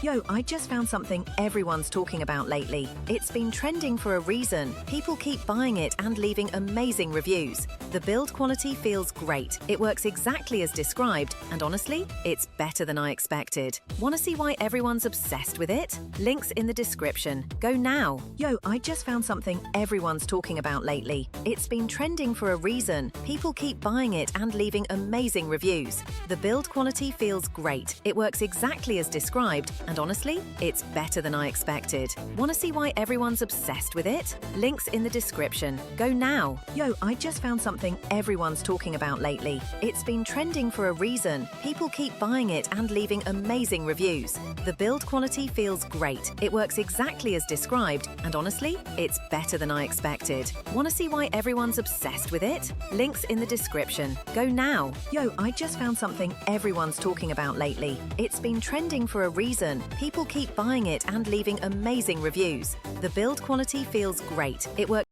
Yo, I just found something everyone's talking about lately. It's been trending for a reason. People keep buying it and leaving amazing reviews. The build quality feels great. It works exactly as described, and honestly, it's better than I expected. Want to see why everyone's obsessed with it? Links in the description. Go now. Yo, I just found something everyone's talking about lately. It's been trending for a reason. People keep buying it and leaving amazing reviews. The build quality feels great. It works exactly as described, and honestly, it's better than I expected. Want to see why everyone's obsessed with it? Links in the description. Go now. Yo, I just found something everyone's talking about lately. It's been trending for a reason. People keep buying it and leaving amazing reviews. The build quality feels great. It works exactly as described, and honestly, it's better than I expected. Want to see why everyone's obsessed with it? Links in the description. Go now. Yo, I just found something everyone's talking about lately. It's been trending for a reason. People keep buying it and leaving amazing reviews. The build quality feels great. It works